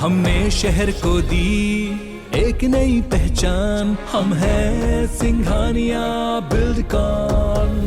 हमने शहर को दी एक नई पहचान, हम हैं सिंघानिया बिल्डकॉन।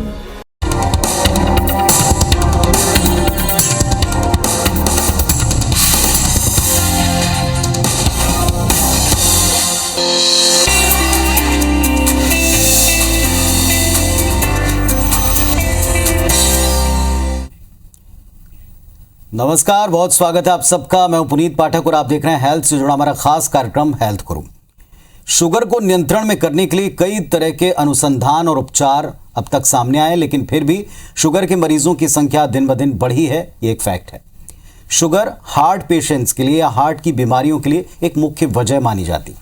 नमस्कार, बहुत स्वागत है आप सबका। मैं हूं पुनीत पाठक और आप देख रहे हैं हेल्थ से जुड़ा हमारा खास कार्यक्रम हेल्थ गुरु। शुगर को नियंत्रण में करने के लिए कई तरह के अनुसंधान और उपचार अब तक सामने आए, लेकिन फिर भी शुगर के मरीजों की संख्या दिन ब दिन बढ़ी है, ये एक फैक्ट है। शुगर हार्ट पेशेंट्स के लिए या हार्ट की बीमारियों के लिए एक मुख्य वजह मानी जाती,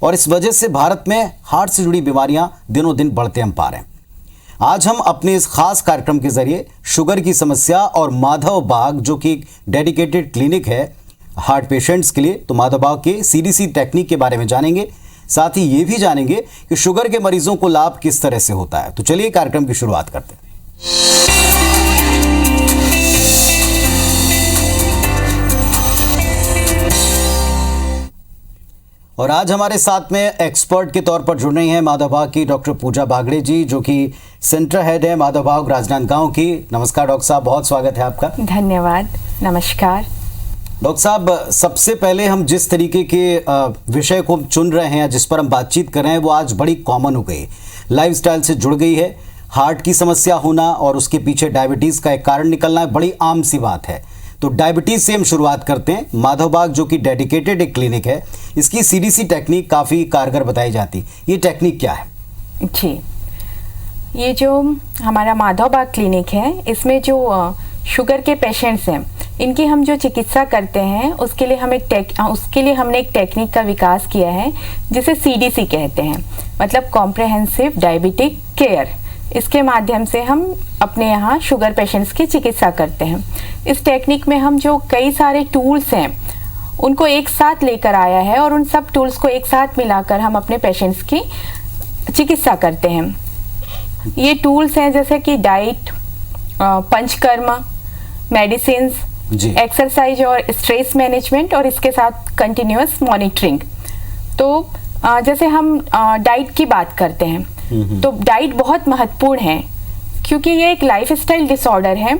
और इस वजह से भारत में हार्ट से जुड़ी बीमारियां दिनों दिन बढ़ते हम पा रहे हैं। आज हम अपने इस खास कार्यक्रम के जरिए शुगर की समस्या और माधव बाग, जो कि एक डेडिकेटेड क्लिनिक है हार्ट पेशेंट्स के लिए, तो माधव बाग के सीडीसी टेक्निक के बारे में जानेंगे। साथ ही ये भी जानेंगे कि शुगर के मरीजों को लाभ किस तरह से होता है। तो चलिए कार्यक्रम की शुरुआत करते हैं। और आज हमारे साथ में एक्सपर्ट के तौर पर जुड़ रही हैं माधव बाग की डॉक्टर पूजा बागड़े जी, जो कि सेंटर हेड है माधव बाग राजनांदगांव की। नमस्कार डॉक्टर साहब, बहुत स्वागत है आपका। धन्यवाद, नमस्कार डॉक्टर साहब। सबसे पहले हम जिस तरीके के विषय को चुन रहे हैं, जिस पर हम बातचीत कर रहे हैं, वो आज बड़ी कॉमन हो गई, लाइफस्टाइल से जुड़ गई है। हार्ट की समस्या होना और उसके पीछे डायबिटीज़ का एक कारण निकलना बड़ी आम सी बात है। तो डायबिटीज से हम शुरुआत करते हैं। माधव बाग जो कि डेडिकेटेड एक क्लिनिक है, इसकी सीडीसी टेक्निक काफ़ी कारगर बताई जाती, ये टेक्निक क्या है? जी, ये जो हमारा माधव बाग क्लिनिक है, इसमें जो शुगर के पेशेंट्स हैं, इनकी हम जो चिकित्सा करते हैं, उसके लिए हमने एक टेक्निक का विकास किया है जिसे सीडीसी कहते हैं, मतलब कॉम्प्रहेंसिव डायबिटिक केयर। इसके माध्यम से हम अपने यहाँ शुगर पेशेंट्स की चिकित्सा करते हैं। इस टेक्निक में हम जो कई सारे टूल्स हैं उनको एक साथ लेकर आया है, और उन सब टूल्स को एक साथ मिलाकर हम अपने पेशेंट्स की चिकित्सा करते हैं। ये टूल्स हैं जैसे कि डाइट, पंचकर्म, मेडिसिन्स, एक्सरसाइज और स्ट्रेस मैनेजमेंट, और इसके साथ कंटिन्यूअस मॉनिटरिंग। तो जैसे हम डाइट की बात करते हैं, तो डाइट बहुत महत्वपूर्ण है, क्योंकि ये एक लाइफस्टाइल डिसऑर्डर है।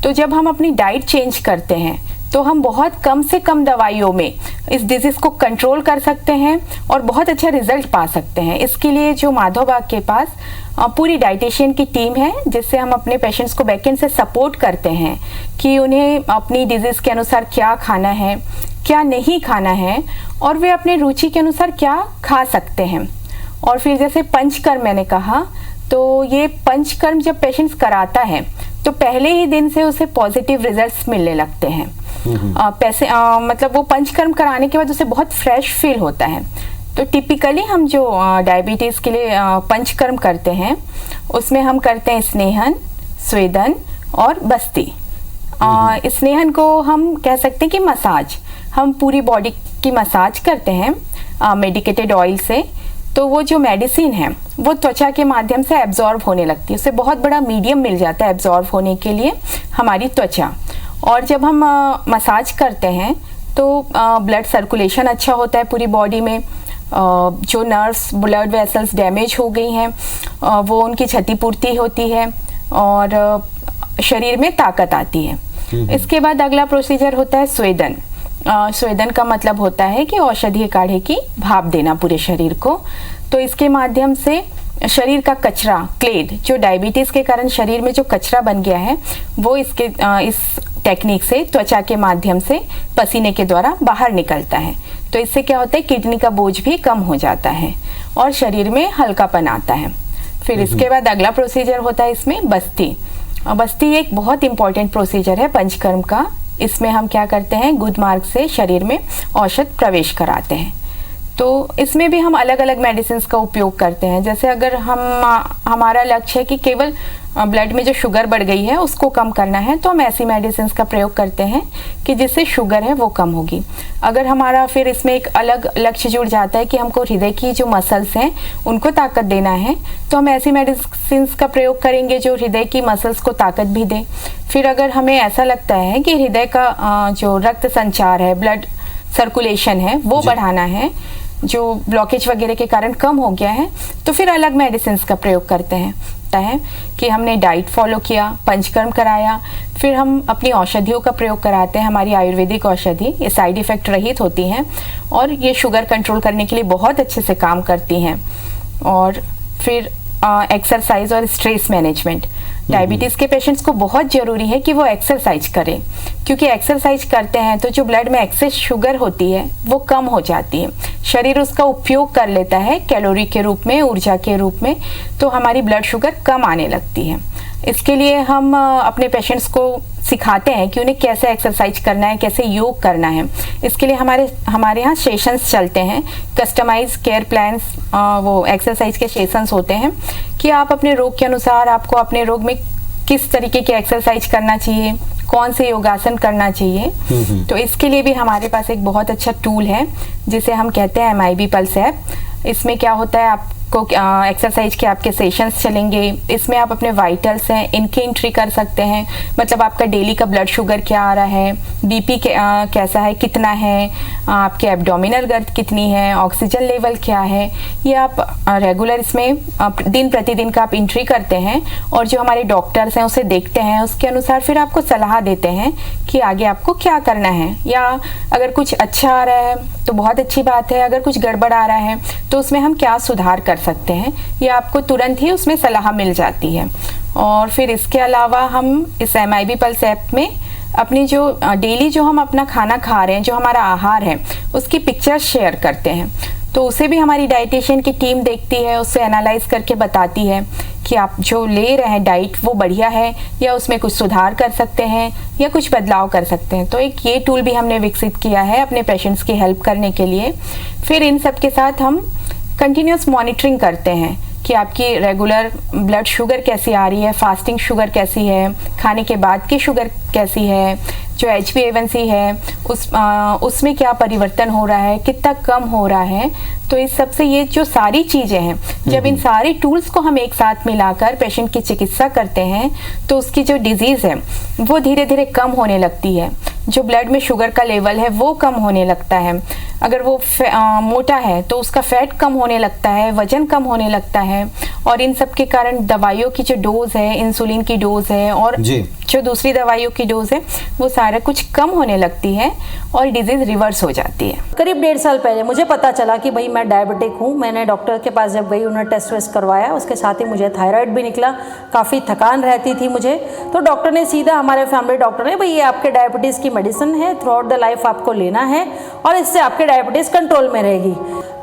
तो जब हम अपनी डाइट चेंज करते हैं तो हम बहुत कम से कम दवाइयों में इस डिजीज को कंट्रोल कर सकते हैं और बहुत अच्छा रिजल्ट पा सकते हैं। इसके लिए जो माधव बाग के पास पूरी डाइटिशियन की टीम है, जिससे हम अपने पेशेंट्स को बैकएंड से सपोर्ट करते हैं कि उन्हें अपनी डिजीज के अनुसार क्या खाना है, क्या नहीं खाना है, और वे अपने रुचि के अनुसार क्या खा सकते हैं। और फिर जैसे पंचकर्म मैंने कहा, तो ये पंचकर्म जब पेशेंट्स कराता है तो पहले ही दिन से उसे पॉजिटिव रिजल्ट्स मिलने लगते हैं। मतलब वो पंचकर्म कराने के बाद उसे बहुत फ्रेश फील होता है। तो टिपिकली हम जो डायबिटीज़ के लिए पंचकर्म करते हैं, उसमें हम करते हैं स्नेहन, स्वेदन और बस्ती। स्नेहन को हम कह सकते हैं कि मसाज, हम पूरी बॉडी की मसाज करते हैं मेडिकेटेड ऑयल से। तो वो जो मेडिसिन है वो त्वचा के माध्यम से एब्जॉर्ब होने लगती है, उससे बहुत बड़ा मीडियम मिल जाता है एब्जॉर्ब होने के लिए हमारी त्वचा। और जब हम मसाज करते हैं तो ब्लड सर्कुलेशन अच्छा होता है पूरी बॉडी में। जो नर्व्स, ब्लड वेसल्स डैमेज हो गई हैं, वो उनकी क्षतिपूर्ति होती है और शरीर में ताकत आती है। इसके बाद अगला प्रोसीजर होता है स्वेदन। स्वेदन का मतलब होता है कि औषधीय काढ़े की भाप देना पूरे शरीर को। तो इसके माध्यम से शरीर का कचरा, क्लेड, जो डायबिटीज़ के कारण शरीर में जो कचरा बन गया है, वो इस टेक्निक से त्वचा के माध्यम से पसीने के द्वारा बाहर निकलता है। तो इससे क्या होता है, किडनी का बोझ भी कम हो जाता है और शरीर में हल्कापन आता है। फिर इसके बाद अगला प्रोसीजर होता है इसमें बस्ती। बस्ती एक बहुत इंपॉर्टेंट प्रोसीजर है पंचकर्म का। इसमें हम क्या करते हैं, गुद मार्ग से शरीर में औषध प्रवेश कराते हैं। तो इसमें भी हम अलग अलग मेडिसिन का उपयोग करते हैं। जैसे अगर हमारा लक्ष्य है कि केवल ब्लड में जो शुगर बढ़ गई है उसको कम करना है, तो हम ऐसी मेडिसिन का प्रयोग करते हैं कि जिससे शुगर है वो कम होगी। अगर हमारा फिर इसमें एक अलग लक्ष्य जुड़ जाता है कि हमको हृदय की जो मसल्स हैं उनको ताकत देना है, तो हम ऐसी मेडिसिन का प्रयोग करेंगे जो हृदय की मसल्स को ताकत भी दे। फिर अगर हमें ऐसा लगता है कि हृदय का जो रक्त संचार है, ब्लड सर्कुलेशन है वो बढ़ाना है, जो ब्लॉकेज वगैरह के कारण कम हो गया है, तो फिर अलग मेडिसिन का प्रयोग करते हैं। है कि हमने डाइट फॉलो किया, पंचकर्म कराया, फिर हम अपनी औषधियों का प्रयोग कराते हैं। हमारी आयुर्वेदिक औषधि ये साइड इफ़ेक्ट रहित होती हैं और ये शुगर कंट्रोल करने के लिए बहुत अच्छे से काम करती हैं। और फिर एक्सरसाइज और स्ट्रेस मैनेजमेंट, डायबिटीज़ के पेशेंट्स को बहुत ज़रूरी है कि वो एक्सरसाइज करें, क्योंकि एक्सरसाइज करते हैं तो जो ब्लड में एक्सेस शुगर होती है वो कम हो जाती है, शरीर उसका उपयोग कर लेता है कैलोरी के रूप में, ऊर्जा के रूप में, तो हमारी ब्लड शुगर कम आने लगती है। इसके लिए हम अपने पेशेंट्स को सिखाते हैं कि उन्हें कैसे एक्सरसाइज करना है, कैसे योग करना है। इसके लिए हमारे यहाँ सेशंस चलते हैं, कस्टमाइज केयर प्लान्स, वो एक्सरसाइज के सेशंस होते हैं कि आप अपने रोग के अनुसार आपको अपने रोग में किस तरीके की एक्सरसाइज करना चाहिए, कौन से योगासन करना चाहिए। तो इसके लिए भी हमारे पास एक बहुत अच्छा टूल है जिसे हम कहते हैं MIB पल्स ऐप। इसमें क्या होता है, आपको एक्सरसाइज के आपके सेशंस चलेंगे, इसमें आप अपने वाइटल्स हैं इनकी एंट्री कर सकते हैं, मतलब आपका डेली का ब्लड शुगर क्या आ रहा है, BP कैसा है, कितना है, आपके एब्डोमिनल गर्द कितनी है, ऑक्सीजन लेवल क्या है, ये आप रेगुलर इसमें दिन प्रतिदिन का आप एंट्री करते हैं और जो हमारे डॉक्टर्स हैं उसे देखते हैं, उसके अनुसार फिर आपको सलाह देते हैं कि आगे आपको क्या करना है, या अगर कुछ अच्छा आ रहा है तो बहुत अच्छी बात है, अगर कुछ गड़बड़ आ रहा है तो उसमें हम क्या सुधार कर सकते हैं, ये आपको तुरंत ही उसमें सलाह मिल जाती है। और फिर इसके अलावा हम इस MIB पल्स ऐप में अपनी जो डेली जो हम अपना खाना खा रहे हैं, जो हमारा आहार है, उसकी पिक्चर्स शेयर करते हैं, तो उसे भी हमारी डाइटिशियन की टीम देखती है, उससे एनालाइज करके बताती है कि आप जो ले रहे हैं डाइट वो बढ़िया है या उसमें कुछ सुधार कर सकते हैं या कुछ बदलाव कर सकते हैं। तो एक ये टूल भी हमने विकसित किया है अपने पेशेंट्स की हेल्प करने के लिए। फिर इन सब के साथ हम कंटिन्यूस मॉनिटरिंग करते हैं कि आपकी रेगुलर ब्लड शुगर कैसी आ रही है, फास्टिंग शुगर कैसी है, खाने के बाद की शुगर कैसी है, जो HbA1c है उसमें क्या परिवर्तन हो रहा है, कितना कम हो रहा है। तो इस सब से ये जो सारी चीज़ें हैं, जब इन सारी टूल्स को हम एक साथ मिलाकर पेशेंट की चिकित्सा करते हैं तो उसकी जो डिजीज़ है वो धीरे धीरे कम होने लगती है, जो ब्लड में शुगर का लेवल है वो कम होने लगता है, अगर वो मोटा है तो उसका फैट कम होने लगता है, वजन कम होने लगता है, और इन सब के कारण दवाइयों की जो डोज है, इंसुलिन की डोज है और जो दूसरी दवाइयों की डोज है वो सारा कुछ कम होने लगती है और डिजीज रिवर्स हो जाती है। करीब 1.5 साल पहले मुझे पता चला कि भाई मैं डायबिटिक हूँ। मैंने डॉक्टर के पास जब गई, उन्होंने टेस्ट वेस्ट करवाया, उसके साथ ही मुझे थायराइड भी निकला, काफ़ी थकान रहती थी मुझे। तो डॉक्टर ने सीधा, हमारे फैमिली डॉक्टर ने, भाई ये आपके डायबिटीज़ की मेडिसिन है, थ्रू आउट द लाइफ आपको लेना है और इससे आपके डायबिटीज़ कंट्रोल में रहेगी।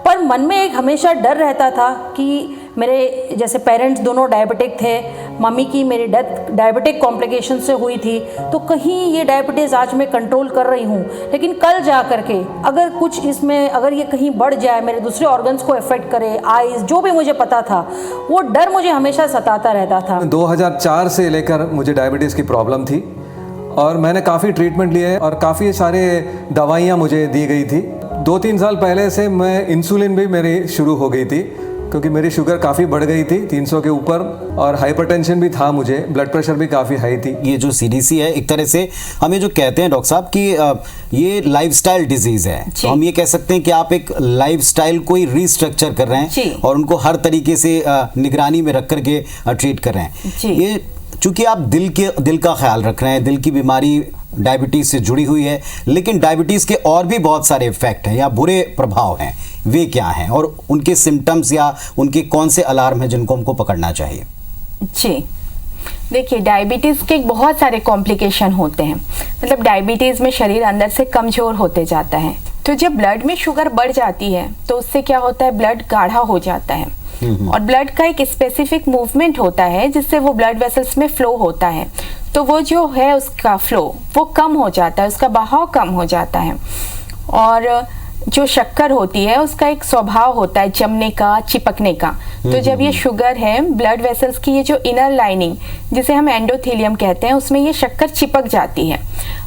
पर मन में एक हमेशा डर रहता था कि मेरे जैसे पेरेंट्स दोनों डायबिटिक थे, मम्मी की मेरी डेथ डायबिटिक कॉम्प्लिकेशन से हुई थी, तो कहीं ये डायबिटीज़ आज मैं कंट्रोल कर रही हूँ, लेकिन कल जा करके अगर कुछ इसमें, अगर ये कहीं बढ़ जाए, मेरे दूसरे ऑर्गन्स को इफेक्ट करे, आइज़, जो भी मुझे पता था, वो डर मुझे हमेशा सताता रहता था। 2004 से लेकर मुझे डायबिटीज़ की प्रॉब्लम थी और मैंने काफ़ी ट्रीटमेंट लिए और काफ़ी सारे दवाइयाँ मुझे दी गई थी। 2-3 साल पहले से मैं इंसुलिन भी मेरी शुरू हो गई थी, क्योंकि मेरी शुगर काफ़ी बढ़ गई थी 300 के ऊपर, और हाइपरटेंशन भी था मुझे, ब्लड प्रेशर भी काफ़ी हाई थी। ये जो CDC है, एक तरह से हम ये जो कहते हैं डॉक्टर साहब कि ये लाइफस्टाइल डिजीज़ है, तो हम ये कह सकते हैं कि आप एक लाइफस्टाइल को ही रीस्ट्रक्चर कर रहे हैं और उनको हर तरीके से निगरानी में रख करके ट्रीट कर रहे हैं। ये चूँकि आप दिल का ख्याल रख रहे हैं, दिल की बीमारी डायबिटीज़ से जुड़ी हुई है, लेकिन डायबिटीज़ के और भी बहुत सारे इफेक्ट हैं या बुरे प्रभाव हैं, वे क्या हैं और उनके सिम्टम्स या उनके कौन से अलार्म हैं जिनको हमको पकड़ना चाहिए? जी देखिए, डायबिटीज़ के बहुत सारे कॉम्प्लिकेशन होते हैं, मतलब डायबिटीज़ में शरीर अंदर से कमज़ोर होते जाता है। तो जब ब्लड में शुगर बढ़ जाती है तो उससे क्या होता है, ब्लड गाढ़ा हो जाता है और ब्लड का एक स्पेसिफिक मूवमेंट होता है जिससे वो ब्लड वेसल्स में फ्लो होता है, तो वो जो है उसका फ्लो वो कम हो जाता है, उसका बहाव कम हो जाता है। और जो शक्कर होती है उसका एक स्वभाव होता है जमने का, चिपकने का। तो जब ये शुगर है, ब्लड वेसल्स की ये जो इनर लाइनिंग जिसे हम एंडोथेलियम कहते हैं, उसमें ये शक्कर चिपक जाती है।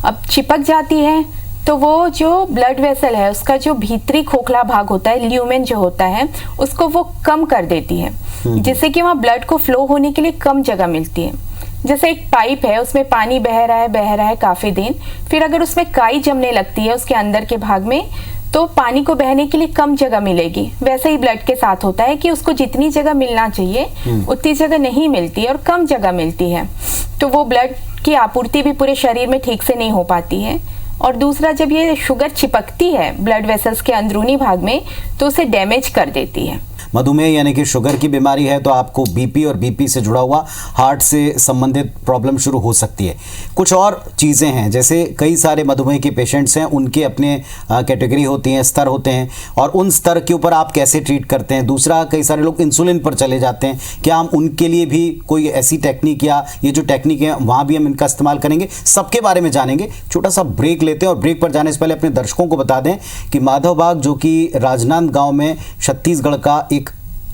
अब चिपक जाती है तो वो जो ब्लड वेसल है उसका जो भीतरी खोखला भाग होता है, ल्यूमेन जो होता है, उसको वो कम कर देती है, जिससे कि वहाँ ब्लड को फ्लो होने के लिए कम जगह मिलती है। जैसे एक पाइप है, उसमें पानी बह रहा है काफी दिन, फिर अगर उसमें काई जमने लगती है उसके अंदर के भाग में, तो पानी को बहने के लिए कम जगह मिलेगी। वैसे ही ब्लड के साथ होता है कि उसको जितनी जगह मिलना चाहिए उतनी जगह नहीं मिलती है और कम जगह मिलती है, तो वो ब्लड की आपूर्ति भी पूरे शरीर में ठीक से नहीं हो पाती है। और दूसरा, जब ये शुगर चिपकती है ब्लड वेसल्स के अंदरूनी भाग में तो उसे डैमेज कर देती है। मधुमेह यानी कि शुगर की बीमारी है तो आपको बीपी और बीपी से जुड़ा हुआ हार्ट से संबंधित प्रॉब्लम शुरू हो सकती है। कुछ और चीज़ें हैं, जैसे कई सारे मधुमेह के पेशेंट्स हैं, उनके अपने कैटेगरी होती हैं, स्तर होते हैं, और उन स्तर के ऊपर आप कैसे ट्रीट करते हैं। दूसरा, कई सारे लोग इंसुलिन पर चले जाते हैं, क्या हम उनके लिए भी कोई ऐसी टेक्निक, या ये जो टेक्निक है वहाँ भी हम इनका इस्तेमाल करेंगे, सबके बारे में जानेंगे। छोटा सा ब्रेक लेते हैं और ब्रेक पर जाने से पहले अपने दर्शकों को बता दें कि माधवबाग जो कि राजनांदगांव में छत्तीसगढ़ का एक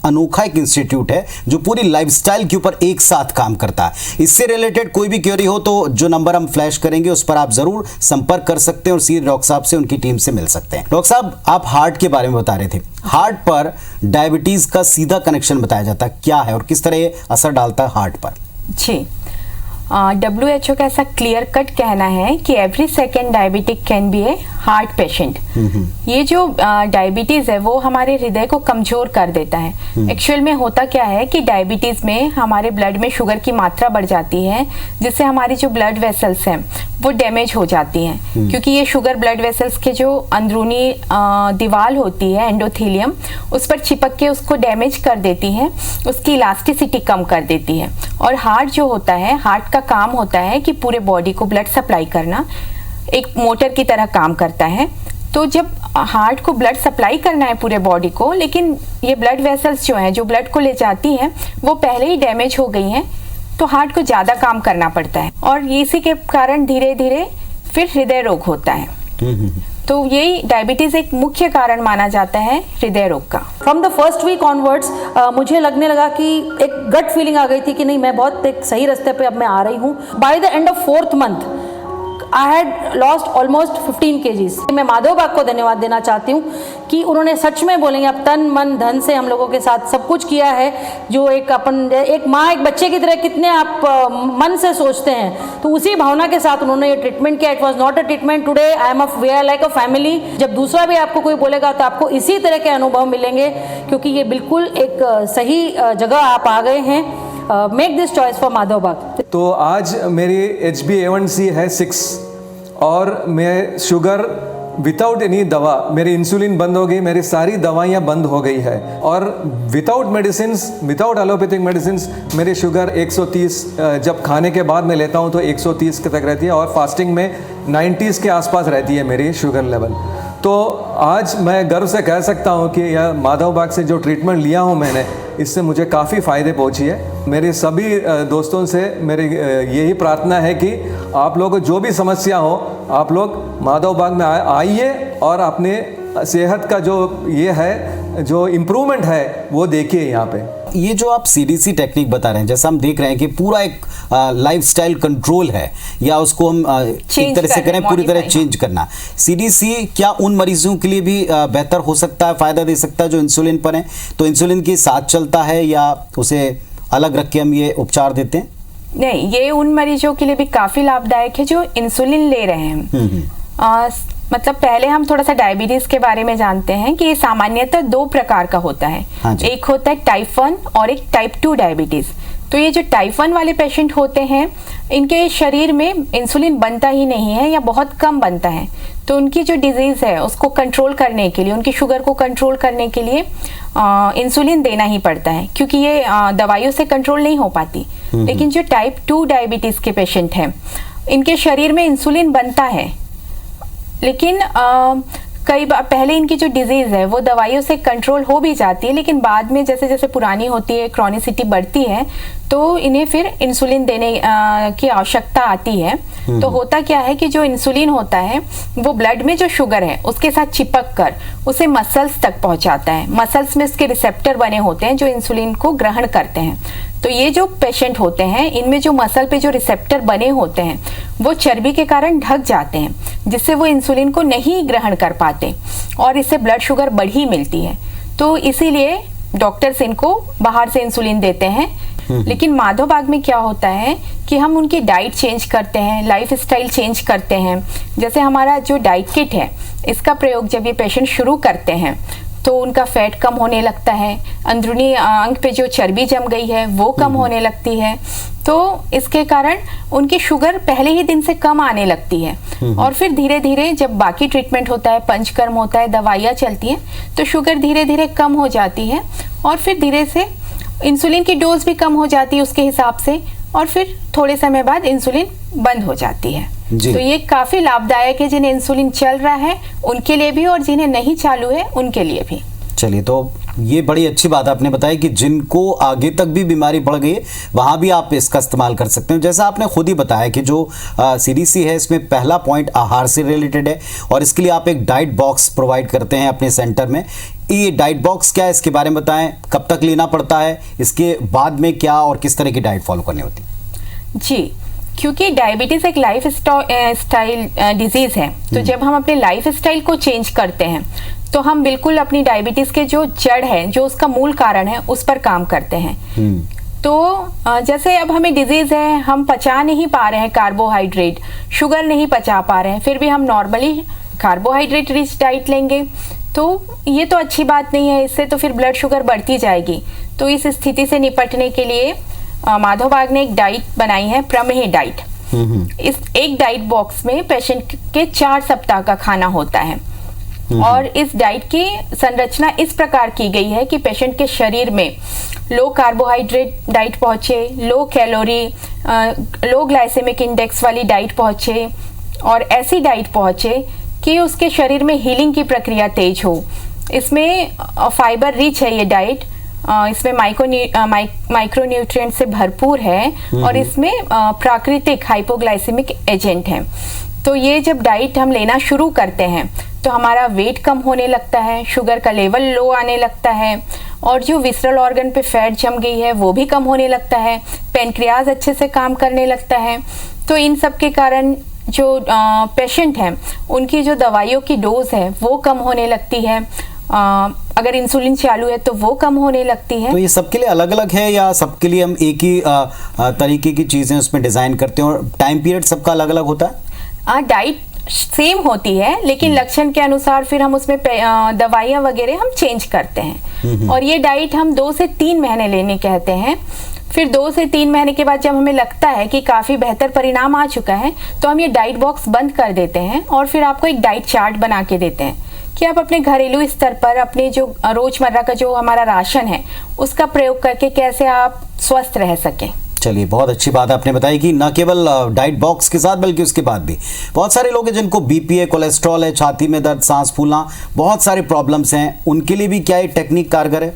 अनोखा एक इंस्टीट्यूट है जो पूरी लाइफस्टाइल के ऊपर एक साथ काम करता है। इससे रिलेटेड कोई भी क्वेरी हो तो जो नंबर हम फ्लैश करेंगे उस पर आप जरूर संपर्क कर सकते हैं और सीधे डॉक्टर साहब से, उनकी टीम से मिल सकते हैं। डॉक्टर साहब, आप हार्ट के बारे में बता रहे थे, हार्ट पर डायबिटीज का सीधा कनेक्शन बताया जाता है, क्या है और किस तरह ये असर डालता है हार्ट पर? जी, WHO का ऐसा क्लियर कट कहना है कि every second diabetic can be A heart patient. ये जो डायबिटीज है वो हमारे हृदय को कमजोर कर देता है। एक्चुअल में होता क्या है कि डायबिटीज में हमारे ब्लड में शुगर की मात्रा बढ़ जाती है, जिससे हमारी जो ब्लड वेसल्स हैं वो डैमेज हो जाती हैं, क्योंकि ये शुगर ब्लड वेसल्स के जो अंदरूनी दीवार होती है एंडोथेलियम, उस पर चिपक के उसको डैमेज कर देती है, उसकी इलास्टिसिटी कम कर देती है। और हार्ट जो होता है, हार्ट का काम होता है कि पूरे बॉडी को ब्लड सप्लाई करना, एक मोटर की तरह काम करता है। तो जब हार्ट को ब्लड सप्लाई करना है पूरे बॉडी को, लेकिन ये ब्लड वेसल्स जो हैं जो ब्लड को ले जाती हैं वो पहले ही डैमेज हो गई हैं, तो हार्ट को ज़्यादा काम करना पड़ता है और इसी के कारण धीरे धीरे फिर हृदय रोग होता है। तो यही डायबिटीज एक मुख्य कारण माना जाता है हृदय रोग का। From the first week onwards मुझे लगने लगा कि एक गट फीलिंग आ गई थी कि नहीं, मैं बहुत एक सही रास्ते पे अब मैं आ रही हूँ। By the end of 4th month I had lost almost 15 kgs। मैं माधवबाग को धन्यवाद देना चाहती हूँ कि उन्होंने सच में बोलेंगे अब तन मन धन से हम लोगों के साथ सब कुछ किया है, जो एक माँ एक बच्चे की तरह कितने आप मन से सोचते हैं, तो उसी भावना के साथ उन्होंने ये ट्रीटमेंट किया। It was not a treatment, today I am we are like a family. जब दूसरा भी आपको कोई बोलेगा तो आपको इसी तरह के अनुभव मिलेंगे, क्योंकि ये बिल्कुल एक सही जगह आप आ गए हैं। Make this choice for Madhavbaug. तो आज मेरी HbA1c है 6 और मैं शुगर विदाउट एनी दवा, मेरी इंसुलिन बंद हो गई, मेरी सारी दवाइयाँ बंद हो गई है, और without medicine, without allopathic medicine मेरी शुगर 130 जब खाने के बाद मैं लेता हूँ तो 130 के तक रहती है, और फास्टिंग में 90s के आसपास रहती है मेरी शुगर लेवल। तो आज मैं गर्व से कह सकता हूँ कि यह माधवबाग से जो ट्रीटमेंट लिया हूँ मैंने, इससे मुझे काफ़ी फ़ायदे पहुँची है। मेरे सभी दोस्तों से मेरी यही प्रार्थना है कि आप लोगों को जो भी समस्या हो, आप लोग माधवबाग में आइए और अपने सेहत का जो ये है, जो इम्प्रूवमेंट है वो देखिए यहाँ पे। ये जो आप CDC टेक्निक बता रहे हैं, जैसा हम देख रहे हैं कि पूरा एक लाइफस्टाइल कंट्रोल है, या उसको हम एक तरह से करें पूरी तरह चेंज करना। CDC क्या उन मरीजों के लिए भी बेहतर हो सकता है, फायदा दे सकता है जो इंसुलिन पर हैं? तो इंसुलिन के साथ चलता है या उसे अलग रख के हम ये उपचार देते हैं? नहीं, ये उन मरीजों के लिए भी काफी लाभदायक है जो इंसुलिन ले रहे हैं। मतलब पहले हम थोड़ा सा डायबिटीज के बारे में जानते हैं कि ये सामान्यतः 2 प्रकार का होता है। एक होता है टाइप 1 और एक टाइप 2 डायबिटीज। तो ये जो टाइप 1 वाले पेशेंट होते हैं, इनके शरीर में इंसुलिन बनता ही नहीं है या बहुत कम बनता है, तो उनकी जो डिजीज है उसको कंट्रोल करने के लिए, उनकी शुगर को कंट्रोल करने के लिए इंसुलिन देना ही पड़ता है, क्योंकि ये दवाइयों से कंट्रोल नहीं हो पाती। लेकिन जो टाइप 2 डायबिटीज के पेशेंट हैं, इनके शरीर में इंसुलिन बनता है, लेकिन कई बार पहले इनकी जो डिजीज है वो दवाइयों से कंट्रोल हो भी जाती है, लेकिन बाद में जैसे जैसे पुरानी होती है, क्रॉनिसिटी बढ़ती है, तो इन्हें फिर इंसुलिन देने की आवश्यकता आती है। तो होता क्या है कि जो इंसुलिन होता है वो ब्लड में जो शुगर है उसके साथ चिपक कर उसे मसल्स तक पहुंचाता है। मसल्स में इसके रिसेप्टर बने होते हैं जो इंसुलिन को ग्रहण करते हैं। तो ये जो पेशेंट होते हैं, इनमें जो मसल पे जो रिसेप्टर बने होते हैं वो चर्बी के कारण ढक जाते हैं, जिससे वो इंसुलिन को नहीं ग्रहण कर पाते और इससे ब्लड शुगर बढ़ी मिलती है। तो इसीलिए डॉक्टर्स इनको बाहर से इंसुलिन देते हैं। लेकिन माधवबाग में क्या होता है कि हम उनकी डाइट चेंज करते हैं, लाइफ स्टाइल चेंज करते हैं। जैसे हमारा जो डाइट किट है, इसका प्रयोग जब ये पेशेंट शुरू करते हैं तो उनका फैट कम होने लगता है, अंदरूनी अंग पे जो चर्बी जम गई है वो कम होने लगती है। तो इसके कारण उनकी शुगर पहले ही दिन से कम आने लगती है और फिर धीरे धीरे जब बाकी ट्रीटमेंट होता है, पंचकर्म होता है, दवाइयाँ चलती हैं, तो शुगर धीरे धीरे कम हो जाती है और फिर धीरे से इंसुलिन की डोज भी कम हो जाती है उसके हिसाब से, और फिर थोड़े समय बाद इंसुलिन बंद हो जाती है। तो ये काफी लाभदायक है जिन्हें इंसुलिन चल रहा है उनके लिए भी और जिन्हें नहीं चालू है उनके लिए भी। चलिए, तो ये बड़ी अच्छी बात आपने बताई कि जिनको आगे तक भी बीमारी बढ़ गई है वहाँ भी आप इसका इस्तेमाल कर सकते हैं। जैसा आपने खुद ही बताया कि जो CDC है इसमें पहला पॉइंट आहार से रिलेटेड है और इसके लिए आप एक डाइट बॉक्स प्रोवाइड करते हैं अपने सेंटर में। ये डाइट बॉक्स क्या है, इसके बारे में बताएं, कब तक लेना पड़ता है, इसके बाद में क्या और किस तरह की डाइट फॉलो करनी होती है? जी, क्योंकि डायबिटीज एक लाइफ स्टाइल डिजीज है, तो जब हम अपने लाइफ स्टाइल को चेंज करते हैं तो हम बिल्कुल अपनी डायबिटीज के जो जड़ है, जो उसका मूल कारण है, उस पर काम करते हैं। तो जैसे अब हमें डिजीज है, हम पचा नहीं पा रहे हैं कार्बोहाइड्रेट, शुगर नहीं पचा पा रहे हैं, फिर भी हम नॉर्मली कार्बोहाइड्रेट रिच डाइट लेंगे, तो ये तो अच्छी बात नहीं है। इससे तो फिर ब्लड शुगर बढ़ती जाएगी। तो इस स्थिति से निपटने के लिए माधव बाग ने एक डाइट बनाई है, प्रमेह डाइट। इस एक डाइट बॉक्स में पेशेंट के 4 सप्ताह का खाना होता है और इस डाइट की संरचना इस प्रकार की गई है कि पेशेंट के शरीर में लो कार्बोहाइड्रेट डाइट पहुंचे, लो कैलोरी, लो ग्लाइसेमिक इंडेक्स वाली डाइट पहुंचे और ऐसी डाइट पहुंचे कि उसके शरीर में हीलिंग की प्रक्रिया तेज हो। इसमें फाइबर रिच है ये डाइट, इसमें माइक्रोन्यूट्रिएंट से भरपूर है और इसमें प्राकृतिक हाइपोग्लाइसेमिक एजेंट हैं। तो ये जब डाइट हम लेना शुरू करते हैं तो हमारा वेट कम होने लगता है, शुगर का लेवल लो आने लगता है और जो विसरल ऑर्गन पे फैट जम गई है वो भी कम होने लगता है, पेनक्रियाज अच्छे से काम करने लगता है। तो इन सब के कारण जो पेशेंट हैं उनकी जो दवाइयों की डोज है वो कम होने लगती है, अगर इंसुलिन चालू है तो वो कम होने लगती है। तो ये सबके लिए अलग अलग है या सबके लिए हम एक ही तरीके की चीज़ें उसमें डिज़ाइन करते हैं और टाइम पीरियड सबका अलग अलग होता है? डाइट सेम होती है लेकिन लक्षण के अनुसार फिर हम उसमें दवाइयाँ वगैरह हम चेंज करते हैं और ये डाइट हम 2 से 3 महीने लेने कहते हैं। फिर 2 से 3 महीने के बाद जब हमें लगता है कि काफ़ी बेहतर परिणाम आ चुका है तो हम ये डाइट बॉक्स बंद कर देते हैं और फिर आपको एक डाइट चार्ट बना के देते हैं कि आप अपने घरेलू स्तर पर अपने जो रोजमर्रा का जो हमारा राशन है उसका प्रयोग करके कैसे आप स्वस्थ रह सकें। चलिए, बहुत अच्छी बात आपने बताई कि न केवल डाइट बॉक्स के साथ बल्कि उसके बाद भी बहुत सारे लोग हैं जिनको बीपी है, कोलेस्ट्रॉल है, छाती में दर्द, सांस फूलना, बहुत सारे प्रॉब्लम्स हैं, उनके लिए भी क्या ये टेक्निक कारगर है?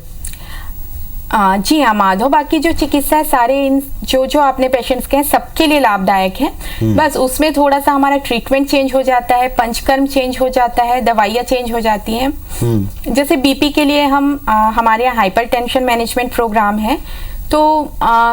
जी हाँ, माधव बाकी जो चिकित्सा है सारे इन जो आपने पेशेंट्स के हैं सबके लिए लाभदायक है। बस उसमें थोड़ा सा हमारा ट्रीटमेंट चेंज हो जाता है, पंचकर्म चेंज हो जाता है, दवाइयाँ चेंज हो जाती हैं। जैसे बीपी के लिए हम हमारे यहाँ हाइपरटेंशन मैनेजमेंट प्रोग्राम है, तो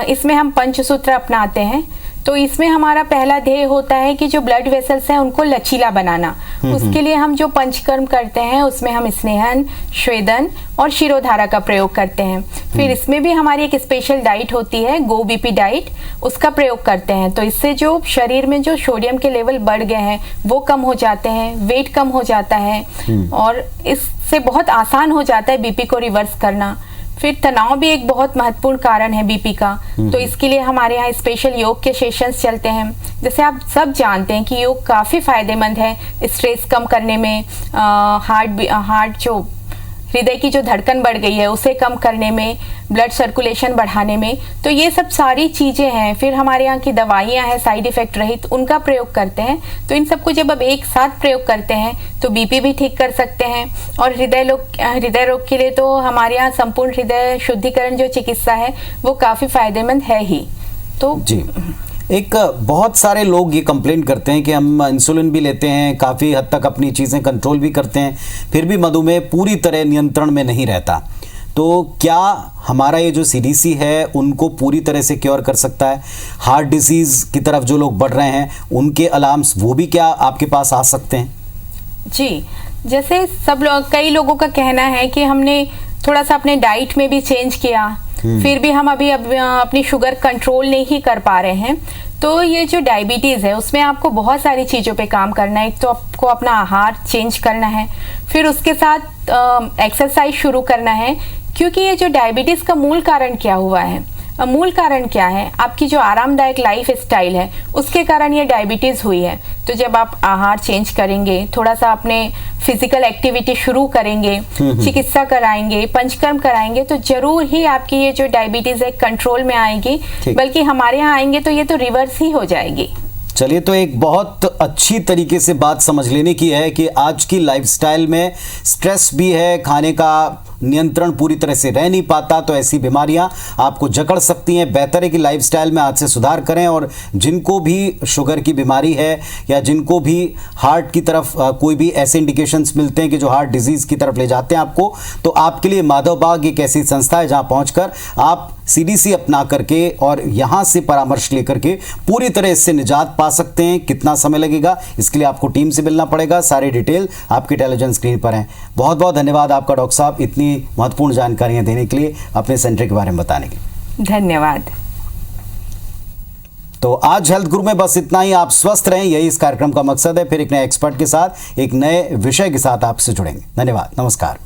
इसमें हम पंचसूत्र अपनाते हैं। तो इसमें हमारा पहला ध्येय होता है कि जो ब्लड वेसल्स हैं उनको लचीला बनाना। उसके लिए हम जो पंचकर्म करते हैं उसमें हम स्नेहन, श्वेदन और शिरोधारा का प्रयोग करते हैं। फिर इसमें भी हमारी एक स्पेशल डाइट होती है, गो बीपी डाइट, उसका प्रयोग करते हैं। तो इससे जो शरीर में जो सोडियम के लेवल बढ़ गए हैं वो कम हो जाते हैं, वेट कम हो जाता है और इससे बहुत आसान हो जाता है बीपी को रिवर्स करना। फिर तनाव भी एक बहुत महत्वपूर्ण कारण है बीपी का, तो इसके लिए हमारे यहाँ स्पेशल योग के सेशंस चलते हैं। जैसे आप सब जानते हैं कि योग काफ़ी फायदेमंद है स्ट्रेस कम करने में, हार्ट जो हृदय की जो धड़कन बढ़ गई है उसे कम करने में, ब्लड सर्कुलेशन बढ़ाने में। तो ये सब सारी चीज़ें हैं। फिर हमारे यहाँ की दवाइयाँ हैं साइड इफ़ेक्ट रहित, उनका प्रयोग करते हैं। तो इन सबको जब अब एक साथ प्रयोग करते हैं तो बीपी भी ठीक कर सकते हैं। और हृदय रोग के लिए तो हमारे यहाँ संपूर्ण हृदय शुद्धिकरण जो चिकित्सा है वो काफ़ी फायदेमंद है ही। तो जी, एक बहुत सारे लोग ये कंप्लेंट करते हैं कि हम इंसुलिन भी लेते हैं, काफ़ी हद तक अपनी चीज़ें कंट्रोल भी करते हैं, फिर भी मधुमेह पूरी तरह नियंत्रण में नहीं रहता। तो क्या हमारा ये जो CDC है उनको पूरी तरह से क्योर कर सकता है? हार्ट डिसीज़ की तरफ जो लोग बढ़ रहे हैं उनके अलार्म्स वो भी क्या आपके पास आ सकते हैं? जी, जैसे कई लोगों का कहना है कि हमने थोड़ा सा अपने डाइट में भी चेंज किया, फिर भी हम अभी अपनी शुगर कंट्रोल नहीं कर पा रहे हैं, तो ये जो डायबिटीज़ है उसमें आपको बहुत सारी चीज़ों पे काम करना है। एक तो आपको अपना आहार चेंज करना है, फिर उसके साथ एक्सरसाइज शुरू करना है, क्योंकि ये जो डायबिटीज़ का मूल कारण क्या हुआ है, मूल कारण क्या है, आपकी जो आरामदायक लाइफ स्टाइल है उसके कारण ये डायबिटीज़ हुई है। तो जब आप आहार चेंज करेंगे, थोड़ा सा अपने फिजिकल एक्टिविटी शुरू करेंगे, चिकित्सा कराएंगे, पंचकर्म कराएंगे, तो जरूर ही आपकी ये जो डायबिटीज़ है कंट्रोल में आएगी। बल्कि हमारे यहाँ आएंगे तो ये तो रिवर्स ही हो जाएगी। चलिए, तो एक बहुत अच्छी तरीके से बात समझ लेने की है कि आज की लाइफस्टाइल में स्ट्रेस भी है, खाने का नियंत्रण पूरी तरह से रह नहीं पाता, तो ऐसी बीमारियां आपको जकड़ सकती हैं। बेहतर है कि लाइफस्टाइल में आज से सुधार करें, और जिनको भी शुगर की बीमारी है या जिनको भी हार्ट की तरफ कोई भी ऐसे इंडिकेशंस मिलते हैं कि जो हार्ट डिजीज़ की तरफ ले जाते हैं आपको, तो आपके लिए माधव बाग एक ऐसी संस्था है जहां पहुंचकर आप CDC अपना करके और यहां से परामर्श लेकर के पूरी तरह इससे निजात पा सकते हैं। कितना समय लगेगा, इसके लिए आपको टीम से मिलना पड़ेगा। सारी डिटेल आपकी टेलीविजन स्क्रीन पर हैं। बहुत बहुत धन्यवाद आपका डॉक्टर साहब, इतनी महत्वपूर्ण जानकारियां देने के लिए, अपने सेंटर के बारे में बताने के लिए धन्यवाद। तो आज हेल्थ गुरु में बस इतना ही। आप स्वस्थ रहें, यही इस कार्यक्रम का मकसद है। फिर एक नए एक्सपर्ट के साथ, एक नए विषय के साथ आपसे जुड़ेंगे। धन्यवाद, नमस्कार।